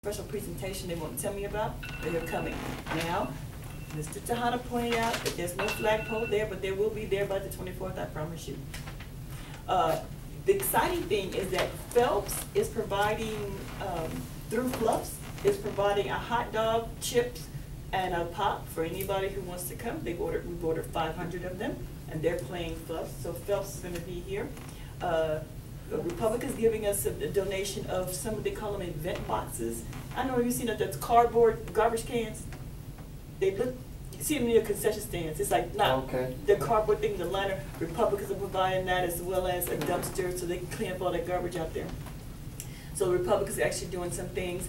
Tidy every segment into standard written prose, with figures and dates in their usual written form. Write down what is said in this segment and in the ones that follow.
special presentation they want to tell me about, but they're coming. Now, Mr. Tejada pointed out that there's no flagpole there, but there will be there by the 24th, I promise you. The exciting thing is that Phelps is providing, through Fluffs, is providing a hot dog, chips, and a pop for anybody who wants to come. We've ordered 500 of them, and they're playing Fluffs, so Phelps is going to be here. Republic is giving us a donation of some, they call them event boxes. I don't know if you've seen that, that's cardboard garbage cans. They look, you see them near concession stands. It's like not the cardboard thing, the liner. Republicans are providing that as well as a dumpster so they can clean up all that garbage out there. So the Republicans are actually doing some things.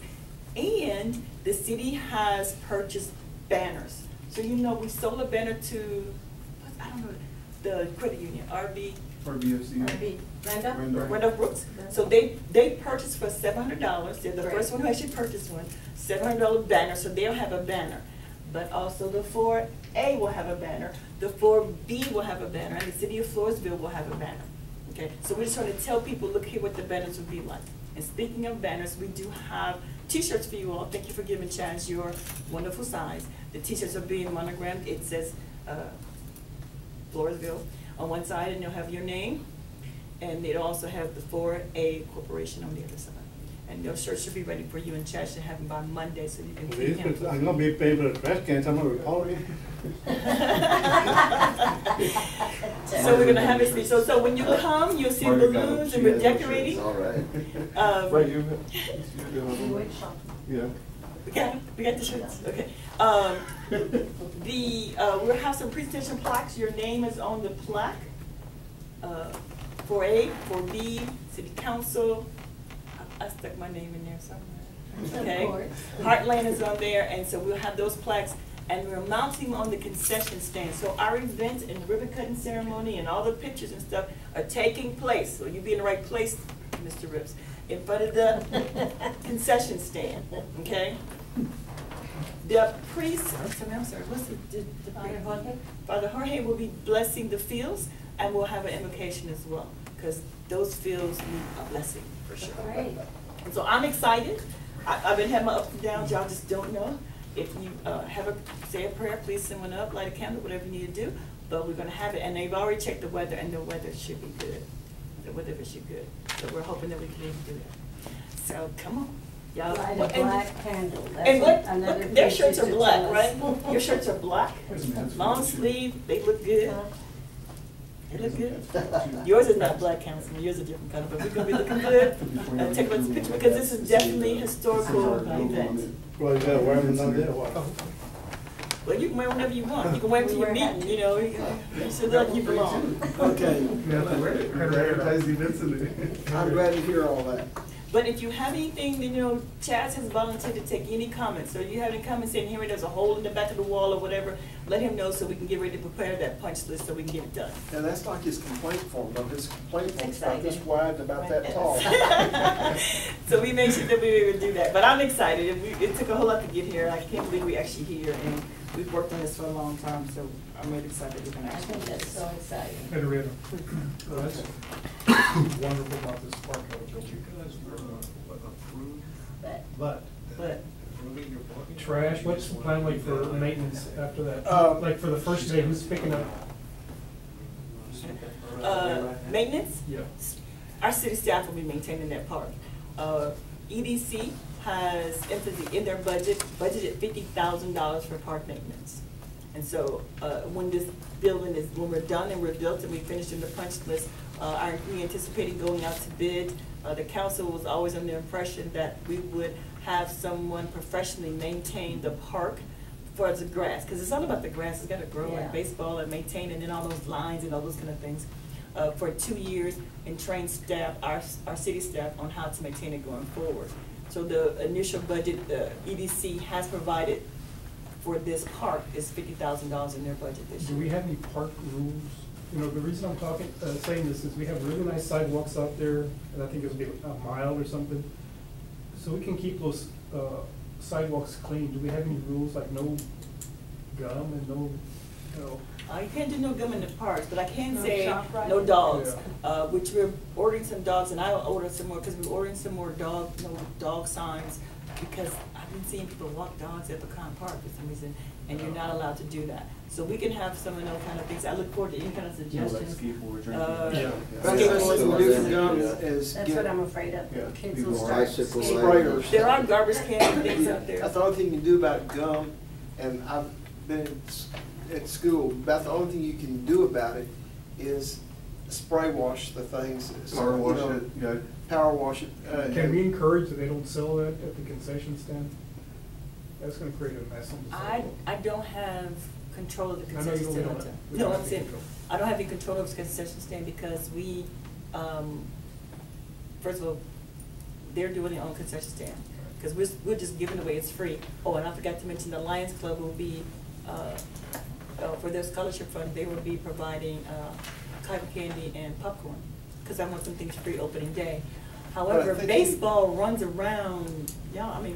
And the city has purchased banners. So you know, we sold a banner to, I don't know, the credit union, RBFC. Randolph Brooks. So they purchased for $700. They're the first one who actually purchased one. $700 banner, so they'll have a banner. But also the 4A will have a banner. The 4B will have a banner, and the city of Floresville will have a banner. Okay, so we're just trying to tell people, look here what the banners would be like. And speaking of banners, we do have T-shirts for you all. Thank you for giving Chaz your wonderful size. The T-shirts are being monogrammed. It says Floresville on one side, and you'll have your name, and they'll also have the 4A Corporation on the other side. And those shirts should be ready for you, and Chaz should have them by Monday, so you can keep him. I'm gonna be paying for the trash cans. I'm gonna recall it. So we're gonna have it. So when you come, you'll see balloons, and we're decorating. All right. Yeah. We got the shirts. Okay. We'll have some presentation plaques. Your name is on the plaque. 4A, 4B, City Council. I stuck my name in there somewhere. Okay. Heartland is on there, and so we'll have those plaques, and we're mounting them on the concession stand. So our event and the ribbon cutting ceremony and all the pictures and stuff are taking place. So you'll be in the right place, Mr. Rips, in front of the concession stand. Okay. The priest, I'm sorry, what's the Father Jorge? Father Jorge will be blessing the fields, and we'll have an invocation as well, because those fields need a blessing for sure. Great. And so I'm excited. I've been having my ups and downs. Y'all just don't know. If you say a prayer, please send one up, light a candle, whatever you need to do. But we're going to have it, and they've already checked the weather, and the weather should be good. The weather should be good. So we're hoping that we can even do that. So come on. Light a black candle. And look, their shirts are black, right? Your shirts are black, long sleeve, they look good. They look good. Yours is not black, Councilman, yours is a different color, but we're going to be looking good. Take a look at the picture, because this is definitely a historical event. Well, you gotta wear them down there, what? Well, you can wear whatever you want. You can wear them to your meeting, you know. You should look like you belong. Okay. I'm glad to hear all that. But if you have anything, then, you know, Chaz has volunteered to take any comments. So you have any comments saying, Henry, there's a hole in the back of the wall or whatever, let him know so we can get ready to prepare that punch list so we can get it done. And that's like his complaint form, though. His complaint form's about this wide and about that tall. So we made sure that we were able to do that. But I'm excited. It took a whole lot to get here. I can't believe we're actually here. And we've worked on this for a long time. So I'm really excited we're going to actually I think that's so exciting. Henrietta, that's wonderful about this park. You guys were approved, But approving your parking. Trash, what's the plan like for maintenance after that? Like for the first day, who's picking up? Maintenance? Yeah. Our city staff will be maintaining that park. EDC has in their budgeted $50,000 for park maintenance. And so when this building is, when we're done and we're built and we finish in the punch list, we anticipating going out to bid. The council was always under the impression that we would have someone professionally maintain the park for the grass, because it's all about the grass. It's got to grow like baseball and maintain, and then all those lines and all those kind of things. For 2 years, and train staff, our city staff, on how to maintain it going forward. So the initial budget EDC has provided for this park is $50,000 in their budget this year. Do we have any park rules? You know, the reason I'm saying this is we have really nice sidewalks out there, and I think it'll be a mile or something. So we can keep those sidewalks clean. Do we have any rules like no gum and no, you know? You can't do no gum in the parks, but I can say no dogs, which we're ordering some dogs, and I'll order some more because we're ordering some more dog signs because I've been seeing people walk dogs at Pecan Park for some reason, and you're not allowed to do that. So we can have some of those kind of things. I look forward to any kind of suggestions. skateboard Yeah. That's what we do for gum is That's get what I'm afraid of. Yeah. Kids will start. Bicycle sprayers. There are garbage cans and things out there. That's the only thing you can do about gum, and I've been at school, about the only thing you can do about it is spray wash the things. Power You wash know, it, yeah. Power wash it. Can we encourage that they don't sell that at the concession stand? That's gonna create a mess on the I sidewalk. don't have control of the I know you concession don't stand. have- we No, don't I'm have saying, control. I don't have any control of the concession stand because we, first of all, they're doing their own concession stand. Because we're just giving away, it's free. Oh, and I forgot to mention the Lions Club will be, for their scholarship fund, they will be providing cotton candy and popcorn. Because I want some things free opening day. However, think baseball runs around,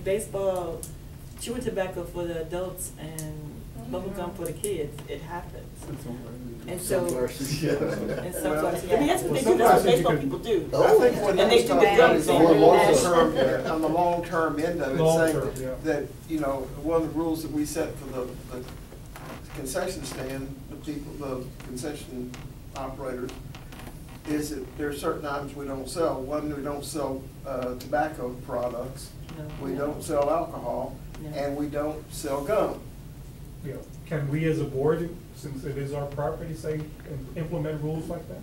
baseball, chewing tobacco for the adults and bubble gum for the kids, it happens. And so, Yeah. and sometimes, I mean, that's what they Well, do, that's what sometimes you baseball could- people do. I think what And they he's do talking the about gum is thing. on the long and term, on the long-term end of it, Long-term, saying yeah. that, you know, one of the rules that we set for the concession stand, the people, the concession operators, is that there are certain items we don't sell. One, we don't sell tobacco products, No. we don't sell alcohol, No. and we don't sell gum. Yeah. Can we as a board, since it is our property, say, implement rules like that?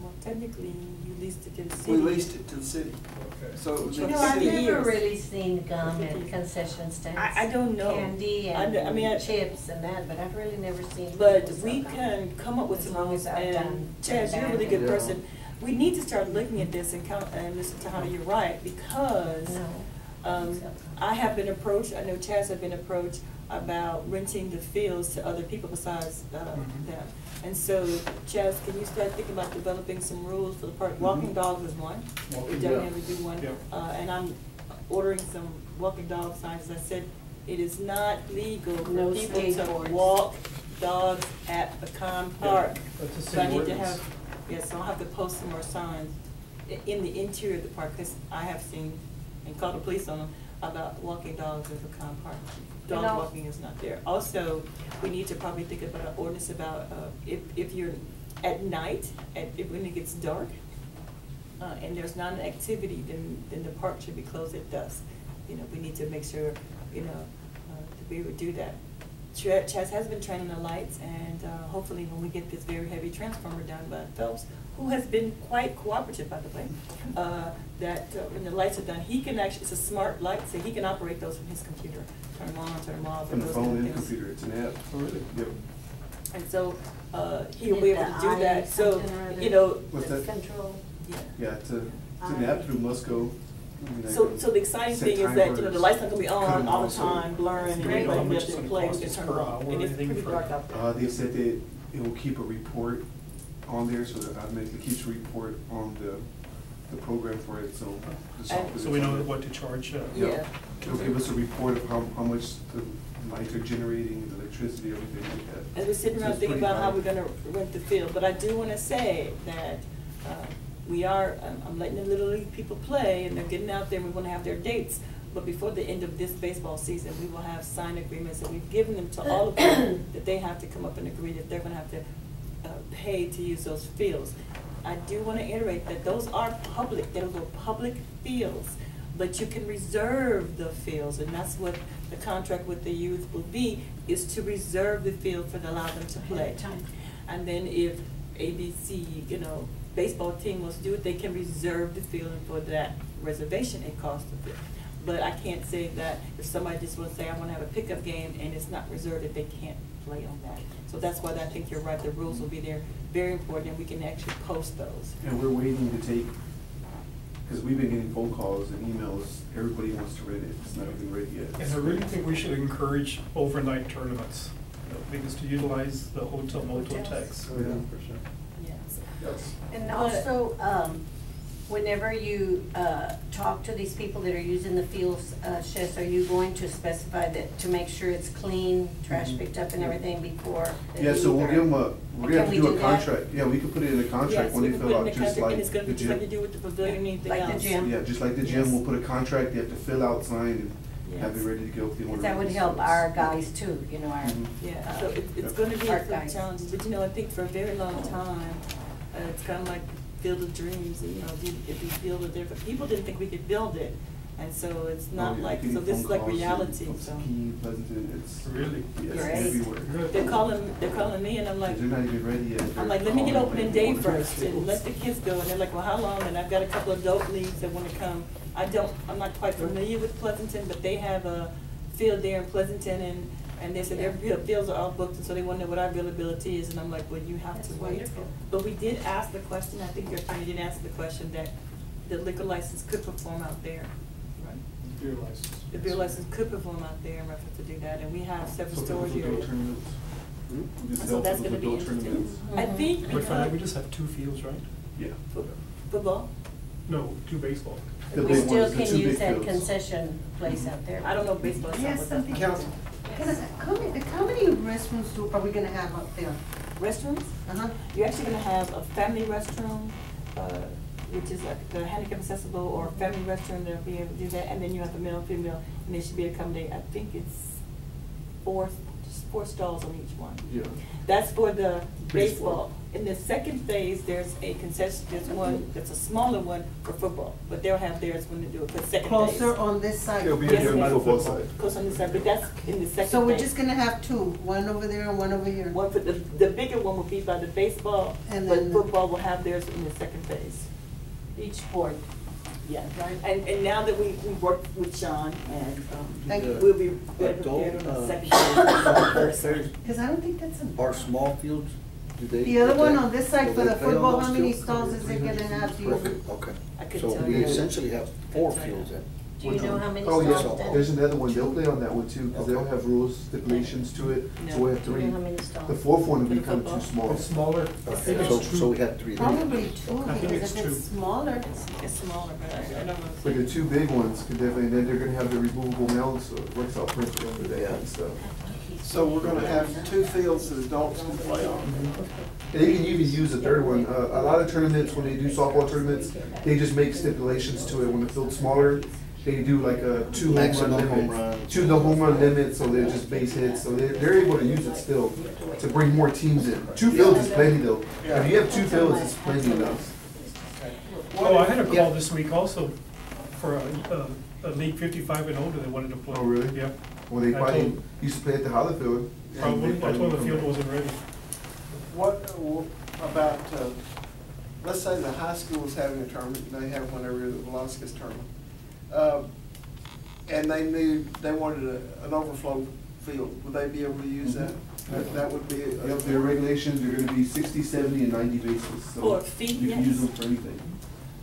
Well, technically, you leased it to the city. We leased it to the city, Okay. so it was You in know, the I've city. never Never really seen gum at concession stands. I don't know. Candy I and mean, chips and that, but I've really never seen. But people we sell gum. can come up with As some long rules, as I've and done Chaz, you're a really good Yeah. person. We need to start looking at this and count, and Mr. Tejada, you're right, because No. I have been approached, I know Chaz have been approached about renting the fields to other people besides them. And so, Chaz, can you start thinking about developing some rules for the park? Walking dogs is one. We Walking, definitely do one. Yeah. And I'm ordering some walking dog signs. As I said, it is not legal for No people to skateboards. walk dogs at Pecan Park. That's a So I city need to ordinance. have, yes, so I'll have to post some more signs in the interior of the park, because I have seen and called the police on them about walking dogs in Pecan Park. Dog know- walking is not there. Also, we need to probably think about an ordinance about, if you're at night, when it gets dark, and there's not an activity, then the park should be closed at dusk. You know, we need to make sure, to be able to do that. Chaz has been training the lights, and hopefully when we get this very heavy transformer down by Phelps, who has been quite cooperative, by the way, that when the lights are done, he can actually, it's a smart light, so he can operate those from his computer, turn them on, turn them off. From the those phone kind of and things. computer, it's an app. Oh, really? Yep. And so, he'll be able to do The that, so, something or other. you know, What's that? Control. yeah. Yeah, it's an app through Musco. I mean, I So, can so the exciting set thing is that, the timers, lights not gonna be cut on them all the off, so- time, blurring, and Do you know how everybody much has it's to gonna play, we cost can us turn per them off, hour and or it's anything pretty for- dark out there. They said that it will keep a report on there, so that automatically keeps a report on the program for it, so. the software So we know that's on what to charge. Yeah. It'll give us a report of how much the lights are generating, the electricity, everything like that. As we're sitting So around it's thinking pretty about how high. we're gonna rent the field, but I do wanna say that, we are, I'm letting the Little League people play, and they're getting out there, and we wanna have their dates. But before the end of this baseball season, we will have signed agreements that we've given them to all of them, that they have to come up and agree that they're gonna have to, pay to use those fields. I do wanna iterate that those are public, those are public fields, but you can reserve the fields, and that's what the contract with the youth will be, is to reserve the field for to allow them to play. Time. And then if ABC, baseball team wants to do it, they can reserve the field, and for that reservation, it costs a bit. But I can't say that if somebody just wants to say, I wanna have a pickup game, and it's not reserved, that they can't play on that. So that's why I think you're right, the rules will be there, very important, and we can actually post those. And we're waiting to take, because we've been getting phone calls and emails, everybody wants to rent it, it's not even ready yet. And I really think we should encourage overnight tournaments, because to utilize the hotel motel Hotels. tax. Oh, yeah, for sure. Yes. Yes. And But- also, whenever you talk to these people that are using the fields, Chess, are you going to specify that, to make sure it's clean, trash picked up and everything before they Yeah, so leave, we'll or- give them we're gonna have Can to we do a do that? contract, yeah, we could put it in a contract Yes, when we they can fill put it out, in the just contract, like and it's gonna the be just like you gym. do with the pavilion and anything Like the else. gym. Yeah, just like the gym, Yes. we'll put a contract, they have to fill out, sign, and have it Yes. ready to go if they want Because to. that would help our guys too, you know, our. Mhm. Yeah, so it's gonna be Art some guys. challenges, but you know, I think for a very long time, it's kind of like Field of Dreams, you know, if you build it there, but people didn't think we could build it. And so it's Oh, not yeah, like, getting so this phone is like calls reality, from so. Key, Pleasanton, it's. Really? Yes, Great. everywhere. They're calling me and I'm like, They're not even ready yet. I'm They're like, let me get calling opening like, day "We want first and tables." let the kids go. And they're like, well, how long? And I've got a couple of adult leagues that wanna come. I'm not quite familiar with Pleasanton, but they have a field there in Pleasanton and they said their fields are all booked and so they wanna know what our availability is and I'm like, well, you have That's to wait. wonderful. But we did ask the question, I think your attorney did answer the question that the liquor license could perform out there. Right. Beer license. The beer license could perform out there in reference to do that and we have several So stores those here. adult tournaments. Just So help that's with gonna be adult interesting. tournaments. I think But for that, we because just have 2 fields, right? Yeah. football, No, 2 baseball. The We big still ones, the can two use big that fields. concession place out there. I don't know baseball. is not Yes, what something. that's- Council. How many restrooms are we gonna have up there? Restrooms? Uh-huh. You're actually gonna have a family restroom, which is like the handicap accessible or family restroom, they'll be able to do that, and then you have the male, female, and they should be able to accommodate, I think it's just 4 stalls on each one. Yeah. That's for the Baseball. baseball. In the second phase, there's a concession, there's one, that's a smaller one for football, but they'll have theirs when they do it for the second phase. Closer on this side? It'll be Yes, on the ma'am. football side. Close on this side, but that's in the second phase. So we're just gonna have 2, one over there and one over here? One for the bigger one will be by the baseball, And but then- football will have theirs in the second phase. Each sport. Yeah, and now that we worked with Sean and, Thank you. we'll be better prepared on the second phase. First phase. Because I don't think that's Are a. small fields, do they? The other do one they- on this side do for they the play on football, those how many fields? stalls is it gonna have to use? Perfect, okay. I could So tell we you. essentially have 4 fields then. Do you know how many Oh, stalls yeah, then? there's another one, they'll play on that one too, because they'll have rules, stipulations to it, so we have Do you 3. know how many stalls? The 4th one will be For the kind of too football? small. It's smaller. I Okay, think so, it's 2. so we had 3 then. Probably 2, I think because it's if it's 2. smaller. It's smaller, but I don't know. But the 2 big ones could definitely, and then they're gonna have the removable mounds, so it works out perfect for that and stuff. So we're gonna have 2 fields that adults can play on. And they can even use a 3rd one. A lot of tournaments, when they do softball tournaments, they just make stipulations to it. When the field's smaller, they do like a 2 home run Maximum home limit. runs. 2 the home run limit, so they're just base hits. So they're able to use it still to bring more teams in. 2 fields is plenty though. If you have 2 fields, it's plenty enough. Oh, I had a call this week also for a League 55 and older that wanted to play. Oh, really? Yeah, Well, they I probably told- used to play at the Hollyfield. and they probably. I told them the come field back. wasn't ready. What about, let's say the high school is having a tournament, and they have one every year, the Velasquez tournament. And they wanted an overflow field, would they be able to use that? That would be. Yep, their regulations are gonna be 60, 70, and 90 bases. So For a fee, you can yes. use them for anything.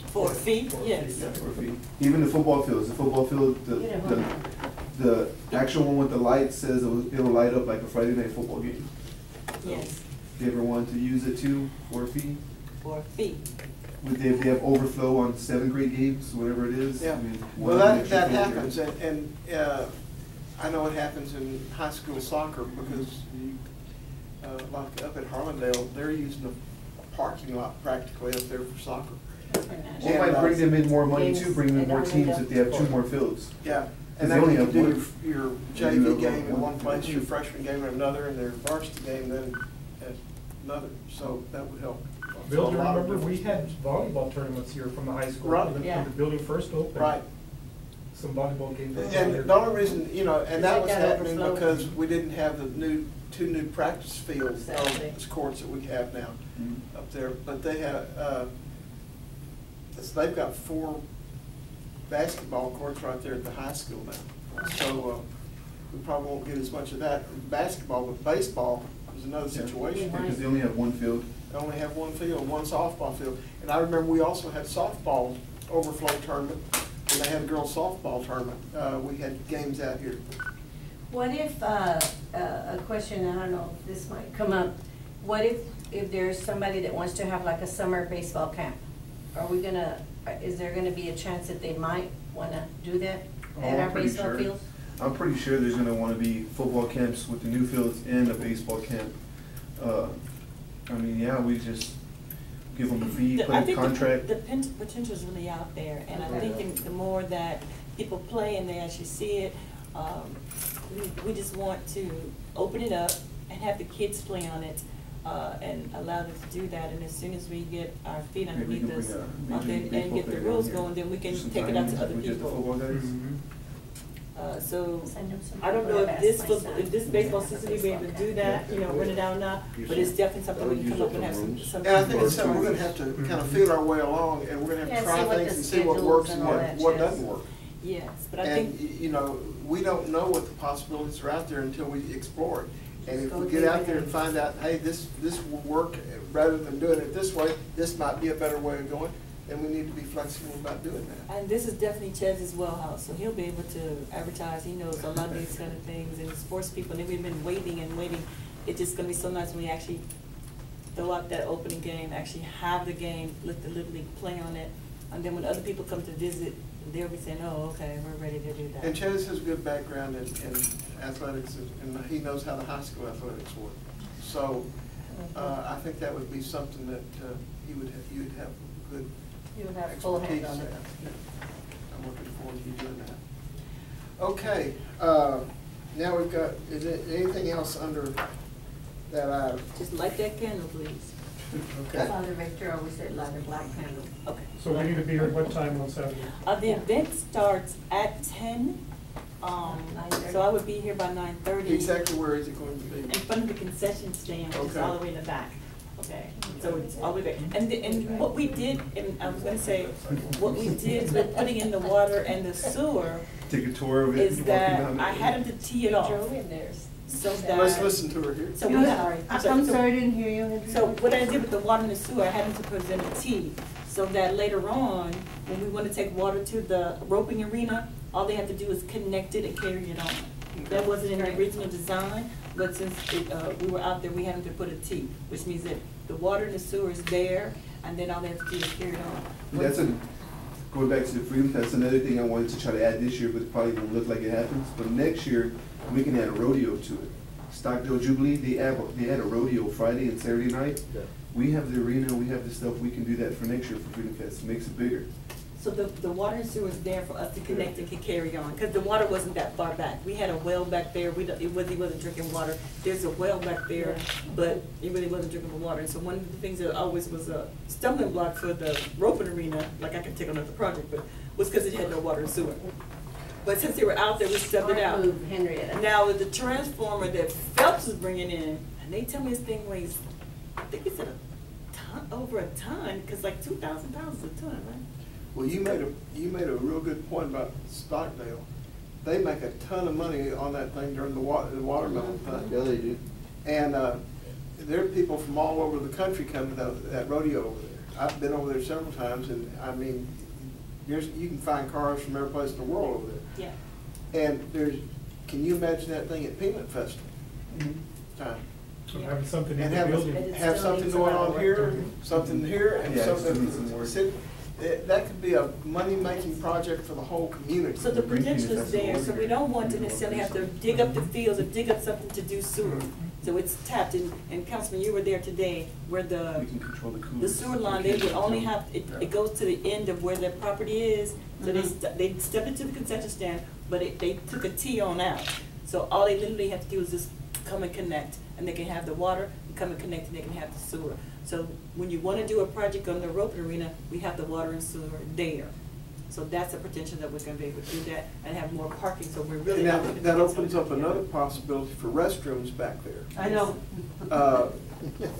For a fee, yes. Yeah, for a fee. Even the football fields, the actual one with the lights says it'll light up like a Friday night football game. Yes, If you ever want to use it too, for a fee, for a fee. if they have overflow on 7th grade games, whatever it is. I Yeah, mean, well, one that extra field there. happens, and I know it happens in high school soccer, because like up at Harlandale, they're using the parking lot practically up there for soccer. It might bring them in more money Games too, bring in at more teams Arlington. if they have 2 more fields. Yeah, Because and they then only you can have do one. your They do JV have game in one. one place, your freshman game in another, and their varsity game then at another, so that would help. Bill, So do a you lot of remember, we different had volleyball tournaments here from the high school. Right. When Yeah. the building first opened. Right, Some volleyball games. and the only reason, and that was Is it that happening overflow? because we didn't have the 2 new practice fields, Exactly. courts that we have now Mhm. up there, but they have, they've got 4 basketball courts right there at the high school now. So, we probably won't get as much of that in basketball, but baseball is another situation. Because they only have 1 field. They only have 1 field, 1 softball field. And I remember we also had softball overflow tournament, and they had a girls softball tournament. We had games out here. What if, a question, I don't know if this might come up, what if there's somebody that wants to have like a summer baseball camp? Are we gonna, is there gonna be a chance that they might wanna do that Oh, at I'm our pretty baseball sure. fields? I'm pretty sure there's gonna wanna be football camps with the new fields and a baseball camp. I mean, yeah, we just give them a fee, put I a think contract. the potential's really out there, and I'm thinking the more that people play and they actually see it, We just want to open it up and have the kids play on it, and allow them to do that, and as soon as we get our feet Maybe we underneath can us, bring a Major League and Baseball get the player rules down here. going, then we can Do some take it out to signings other with just the people. football guys. So, Send them some I don't know people if to this ask my football, son. if this baseball season will be able to do that, you know, rent it out or not, but it's definitely something we can come up and have some. And I think it's something we're gonna have to kind of feel our way along, and we're gonna have to Yeah, see try what things the and see what schedules works and and all what, that what jazz. doesn't work. Yes, but I And, think, you know, we don't know what the possibilities are out there until we explore it. And if Go we get through out there it. and find out, hey, this will work, rather than doing it this way, this might be a better way of going, then we need to be flexible about doing that. and this is definitely Chez's wellhouse, so he'll be able to advertise, he knows a lot of these kind of things, and sports people, and we've been waiting and waiting. It's just gonna be so nice when we actually throw out that opening game, actually have the game, let the Little League play on it, and then when other people come to visit, they'll be saying, oh, okay, we're ready to do that. And Chaz has a good background in athletics, and he knows how the high school athletics work. So, I think that would be something that you would have good You would have full hand on it. I'm looking forward to you doing that. Okay, now we've got, is there anything else under that item? Just light that candle, please. Okay. Father Victor always said light a black candle. Okay. So we need to be here at what time on Saturday? The event starts at 10, so I would be here by 9:30. Exactly where is it going to be? In front of the concession stand, which is Okay. all the way in the back. Okay, so it's all the way back. And what we did, and I was gonna say, what we did with putting in the water and the sewer Take a tour of it. is walking that down I it. had them to tee it off. Drove in there. So Let's that, listen to her here. so we You- have. I'm sorry, I didn't hear you, Andrea. So what I did with the water and the sewer, I had them to present a tee, so that later on, when we want to take water to the roping arena, all they have to do is connect it and carry it on. That wasn't in the original design, but since we were out there, we had them to put a tee, which means that the water and the sewer is there, and then all they have to do is carry it on. That's going back to the Freedom Fest, another thing I wanted to try to add this year, but it probably won't look like it happens. But next year, we can add a rodeo to it. Stockdale Jubilee, they add a rodeo Friday and Saturday night. Yeah. We have the arena, we have the stuff, we can do that for next year for Freedom Fest, it makes it bigger. So the water and sewer is there for us to connect and can carry on, because the water wasn't that far back. We had a well back there, he wasn't drinking water. There's a well back there, but he really wasn't drinking the water. And so one of the things that always was a stumbling block for the roping arena, like I can take on another project, but was because it had no water and sewer. But since they were out there, we stubbed it out. Smart move, Henrietta. Now with the transformer that Phelps is bringing in, and they tell me this thing weighs, I think it's at a ton, over a ton, because like 2,000 pounds is a ton, right? Well, you made a real good point about Stockdale. They make a ton of money on that thing during the watermelon time. Yeah, they do. And there are people from all over the country come to that rodeo over there. I've been over there several times, and I mean, you can find cars from every place in the world over there. Yeah. And can you imagine that thing at Peanut Festival time? So having something in And the building. have still something needs a going lot of on work here, done. something here, and Yeah, it still needs some something. work. That could be a money-making project for the whole community. So the Bring potential Phoenix is there, so Festival we over don't here. want to necessarily have to dig up the fields or dig up something to do sewer. So it's tapped, and Councilman, you were there today, where We the can control the the coolers. sewer line, they would only have, it goes to the end of where their property is, so they stepped into the concession stand, but they took a T on out. So all they literally have to do is just come and connect, and they can have the water, come and connect, and they can have the sewer. So when you wanna do a project on the roping arena, we have the water and sewer there. So that's a potential that we're gonna be able to do that and have more parking, so we're really. And not looking that to get opens something up another together. possibility for restrooms back there. I know,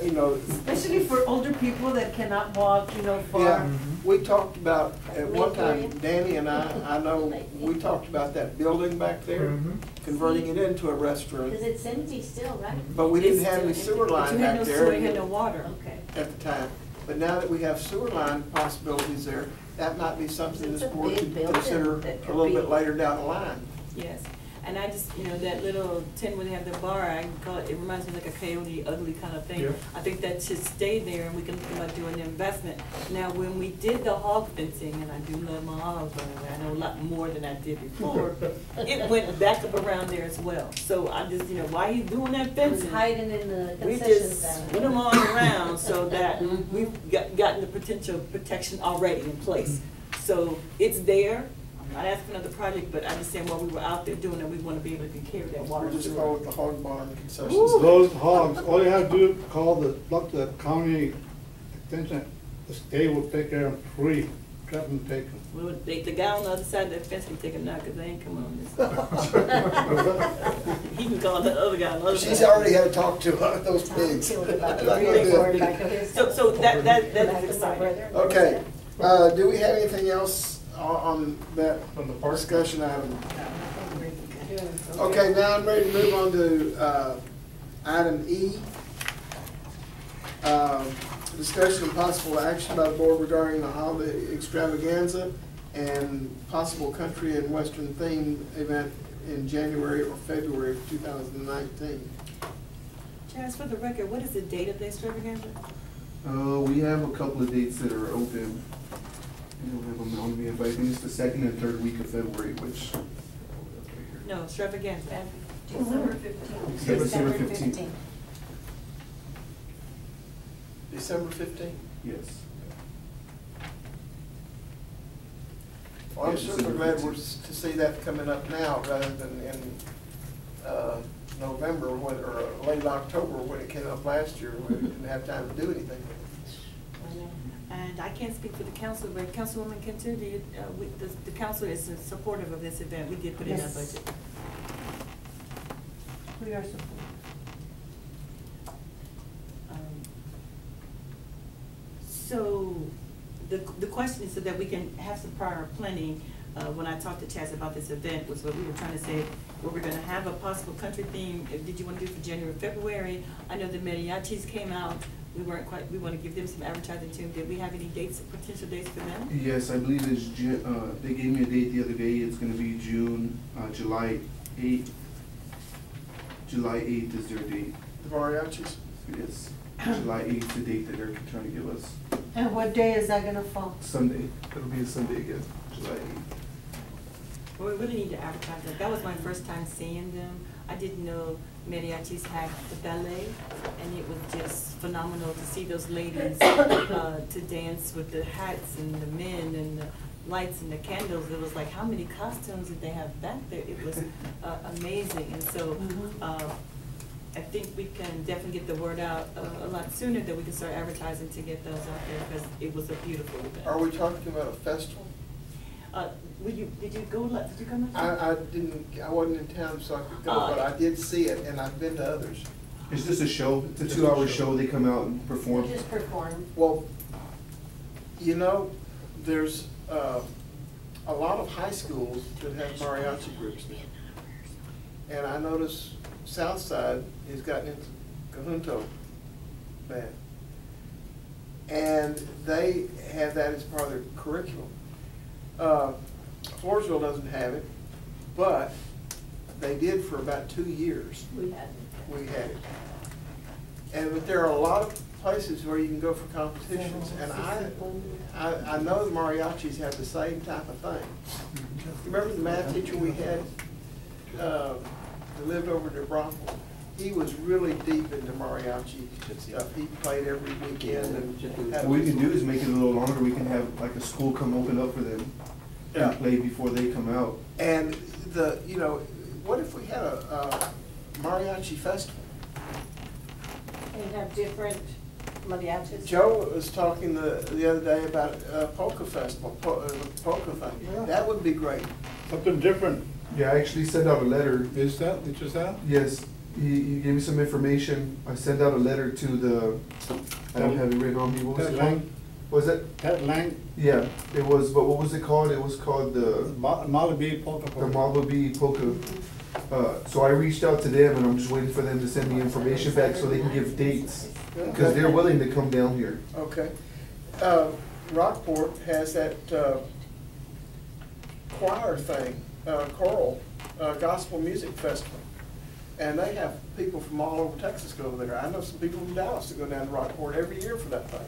You know, especially for older people that cannot walk, yeah, far. we talked about, at one time, Lake Danny and I know, we talked about that building back there, Mhm. converting it into a restroom. Because it's empty still, right? But we didn't It's have any still sewer empty, but line you had back no there sewer, you had no water. Okay. at the time. But now that we have sewer line possibilities there, that might be something It's this a board big could building consider that a could little be- bit later down the line. Yes, and I just, that little tin where they have the bar, I call it, it reminds me like a Coyote Ugly kind of thing. Yeah. I think that should stay there, and we can think about doing the investment. Now, when we did the hog fencing, and I do love my hogs, by the way, I know a lot more than I did before, it went back up around there as well. So I just, why you doing that It was fencing? hiding in the We concession just stand. put them all around so that we've gotten the potential protection already in place. So it's there, I'm not asking for another project, but I'm just saying while we were out there doing it, we wanna be able to carry that water. We'll just through. call it the hog barn concession Woo. stand. Those hogs, all you have to do, call the county extension, the state will take care of them free, trap them, take them. Well, the guy on the other side of that fence can take him now, cause they ain't coming on this side. He can call the other guy on the other side. She's already had a talk to those pigs. Killed about Not gonna three do or it. four. So that is exciting. Okay, do we have anything else on that On the park? discussion item? Okay, now I'm ready to move on to item E. Discussion and possible action by the board regarding the holiday extravaganza and possible country and western themed event in January or February of 2019. Chaz, for the record, what is the date of the extravaganza? We have a couple of dates that are open. I don't have them on me, but I think it's the second and third week of February, which. No, extravaganza. December 15th. December 15th. December 15th? Yes. Well, I'm Yeah, certainly December glad 15th. to see that coming up now rather than in November or late October when it came up last year. We didn't have time to do anything. And I can't speak for the council, but Councilwoman Kenter, the council is supportive of this event. We did put it in our Yes. budget. We are supporting. So, the question is so that we can have some prior planning. When I talked to Chaz about this event, was what we were trying to say, where we're gonna have a possible country theme. Did you wanna do it for January, February? I know the mariachis came out. We wanna give them some advertising too. Did we have any dates, potential dates for them? Yes, I believe it's they gave me a date the other day. It's gonna be July 8th. July 8th is their date. The mariachis? Yes, July 8th, the date that they're trying to give us. And what day is that gonna fall? Sunday. It'll be a Sunday again, July 8th. Well, we really need to advertise that. That was my first time seeing them. I didn't know mariachis had the ballet, and it was just phenomenal to see those ladies to dance with the hats and the men and the lights and the candles. It was like, how many costumes did they have back there? It was amazing. And so I think we can definitely get the word out a lot sooner, that we can start advertising to get those out there, because it was a beautiful event. Are we talking about a festival? Did you come? I wasn't in town, so I could go, Oh. but I did see it, and I've been to others. It's just a show. It's a 2-hour show. They come out and perform. We just perform. Well, you know, there's a lot of high schools that have mariachi groups now. And I noticed Southside has gotten into Conjunto band. And they have that as part of their curriculum. Floresville doesn't have it, but they did for about 2 years. We had. We had it. But there are a lot of places where you can go for competitions, and I know the mariachis have the same type of thing. You remember the math teacher we had, that lived over near Brockville? He was really deep into mariachi stuff. He played every weekend and had. What we can do is make it a little longer. We can have like a school come open up for them Yeah. and play before they come out. And what if we had a mariachi festival? And have different mariachis. Joe was talking the other day about a polka festival, polka thing. Yeah. That would be great. Something different. Yeah, I actually sent out a letter. Is that, it just that? Yes, he gave me some information. I sent out a letter to the, I don't have it written on me. What was it Ted called? Lang. Was it? Ted Lang, Yeah, it was, but what was it called? It was called the Malabi Polka. the Malva Polka. So I reached out to them, and I'm just waiting for them to send me information back so they can give dates, because they're willing to come down here. Okay. Rockport has that choir thing, choral, gospel music festival. And they have people from all over Texas go there. I know some people from Dallas that go down to Rockport every year for that thing.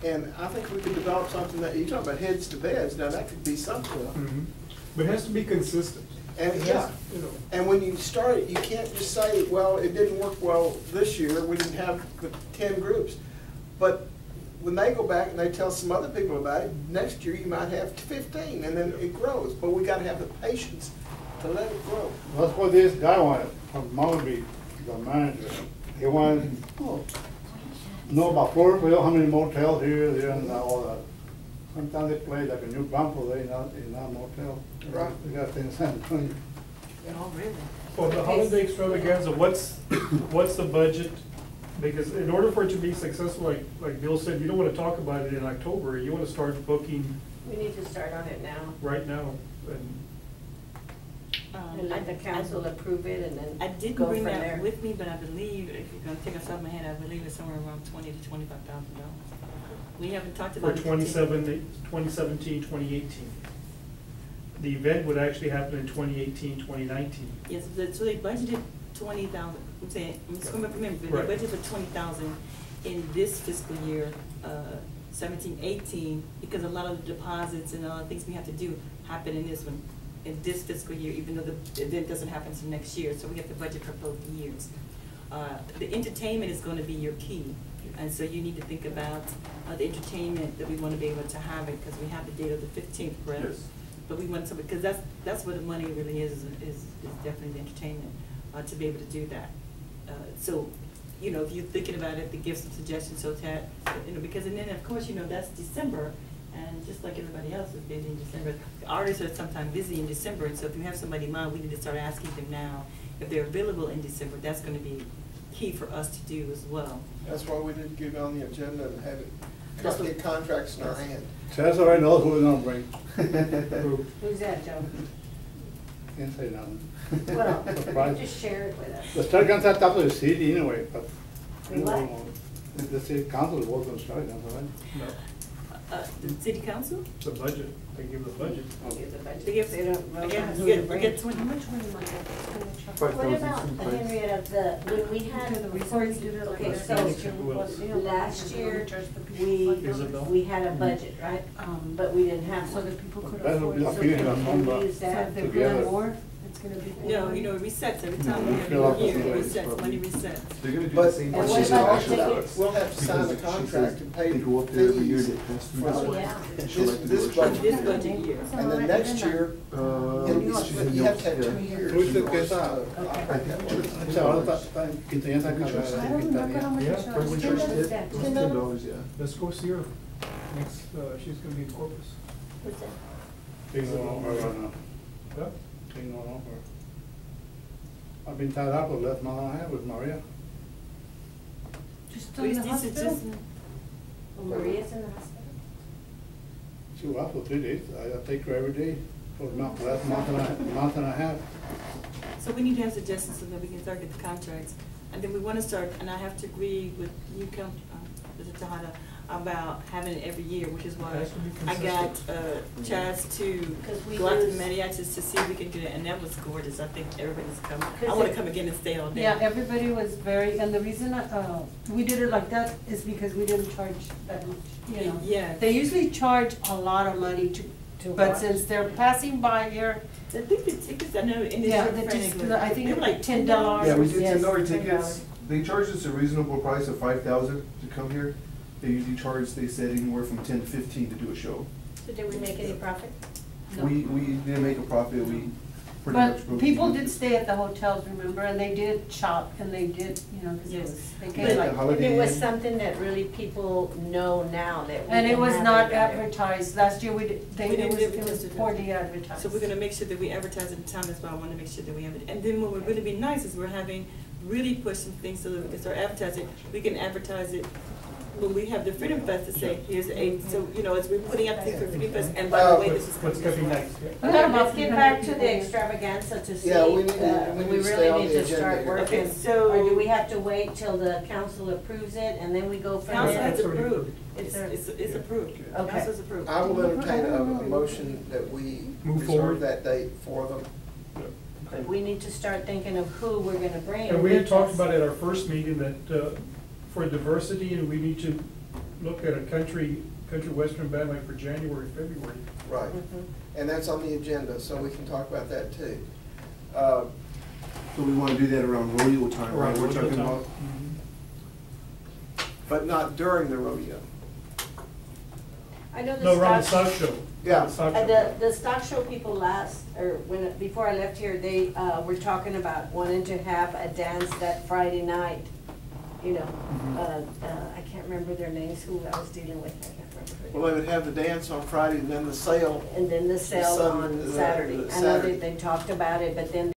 And I think we could develop something that, you talk about heads to beds, now that could be something. But it has to be consistent. And yeah, You know. and when you start it, you can't just say, well, it didn't work well this year, we didn't have the 10 groups. But when they go back and they tell some other people about it, next year you might have 15, and then it grows. But we gotta have the patience to let it grow. That's what this guy wanted, from Mallaby, the manager. He wanted, know about Floresville, how many motels here, there, and all that. Sometimes they play like a New Braunfels, they not, in a motel. Right. We got things in San Antonio. Oh, really? For the holiday extravaganza, what's the budget? Because in order for it to be successful, like Bill said, you don't wanna talk about it in October, you wanna start booking We need to start on it now, right now. And and let the council approve it, and I then didn't go bring from that there. with me, but I believe, if you're gonna take us off my head, I believe it's somewhere around $20,000 to $25,000. We haven't talked for about it. 2017, 2018. The event would actually happen in 2018, 2019. Yes, so they budgeted 20,000, I'm saying, I'm just gonna remember, Right. they budgeted for 20,000 in this fiscal year, 17, 18, because a lot of the deposits and all the things we have to do happen in this one, in this fiscal year, even though the event doesn't happen until next year, so we have to budget for both years. The entertainment is gonna be your key, and so you need to think about the entertainment that we wanna be able to have it, because we have the date of the 15th, correct? Yes. But we want somebody, because that's where the money really is definitely the entertainment, to be able to do that. So, you know, if you're thinking about it, to give some suggestions, so that, you know, because, and then, of course, you know, that's December, and just like everybody else is busy in December, the artists are sometimes busy in December, and so if you have somebody in mind, we need to start asking them now if they're available in December. That's gonna be key for us to do as well. That's why we need to get it on the agenda and have it, get contracts in our hand. Chaz already knows who we're gonna bring. Who's that, Joe? Can't say nothing. Well, Surprise. just share it with us. The extravaganza top of the city anyway, but. The what? The city council was on extravaganza, right? No, The city council? the budget, they give the budget. We'll give the budget. They give, They don't know again, who you to get, you bring. get 20. How much money might that? What about, Henrietta, when we had, Before you did it like okay, that. so last year, Isabel? we had a budget, right? But we didn't have So one. that people could That would afford. be So like feeding if us home, but- Use if that. they together. put more, it's gonna be. No, you know, it resets every time we No, have fill a out the year, it same resets, money resets. They're gonna do the But same. And when what she's about talking the about it, tickets? we'll have to sign the Because she contract says and pay they go up there every year, fees. they pass through. for Oh, the- yeah. And she'll like to do This it. budget. This budget year. And then next year, you have to have 2 years. Who's the que before esa? it's, I think- Esa ahora está en quinceañera I don't remember how much Yeah, it for charged. which $10 is that. It's $10, yeah. Let's go see her. Next, she's gonna be in Corpus. What's that? Thing going on right now. Yeah? Thing going on for. I've been tied up the last month and a half with Maria. Just in the hospital? Well, Maria's in the hospital. She was for 3 days. I take her every day for the last month and a half. So we need to have suggestions so that we can start get the contracts. And then we want to start, and I have to agree with you, Mr. Tejada, about having it every year, which is why It has to be I got consistent. Chaz to Because we go out to use- Mariachis to see if we can do it, and that was gorgeous. I think everybody's coming. I Because want to it- come again and stay all day. Yeah, everybody was very, and the reason, we did it like that is because we didn't charge that much, you know. Yeah. They usually charge a lot of money to, but watch. since they're passing by here, I think the tickets, I know, in this yeah, year, they Franny, just, I think they it were was like like $10. Yeah, we do Yes, $10 $10. tickets. They charge us a reasonable price of 5,000 to come here. They usually charge, they said anywhere from 10 to 15 to do a show. So did we make any profit? No. We didn't make a profit, we pretty much. But broke people even. did stay at the hotels, remember, and they did shop, and they did, you know, 'cause it Yes. was, they Like came the like. And Holiday it was Inn. something that really people know now that we And it can was have not there. advertised, last year we did, We didn't it advertise was it. poorly advertised. So we're gonna make sure that we advertise at the time as well. I wanna make sure that we have it. And then what would really be nice is we're having, really push some things so that we can start advertising. We can advertise it when we have the Freedom Fest to say, here's a, so, you know, as we're putting up things for Freedom Fest, and by the way, this is What's coming. gonna be next? We got about Let's get back to 300 the people. extravaganza to see, Yeah, we need to- we need we to stay really on need the to start agenda. working. Okay, so- Or do we have to wait till the council approves it and then we go from Council has there? It's already approved. It's It's approved. Okay. Council's approved. I will entertain a motion that we Move reserve forward. that date for them. But we need to start thinking of who we're gonna bring. And we had talked because- about at our first meeting that for diversity, and we need to look at a country western band like for January, February. Right. Mhm. And that's on the agenda, so we can talk about that too. So we wanna do that around rodeo time, right? Around We're rodeo talking time. about. Mhm. But not during the rodeo. I know No, around the the stock stock, show. Yeah. The stock show. the stock show people last, or before I left here, they, were talking about wanting to have a dance that Friday night. You know, I can't remember their names, who I was dealing with, I can't remember. who Well, they would have the dance on Friday and then the sale. And then the sale Sun- on the Saturday. I know Saturday. they talked about it, but then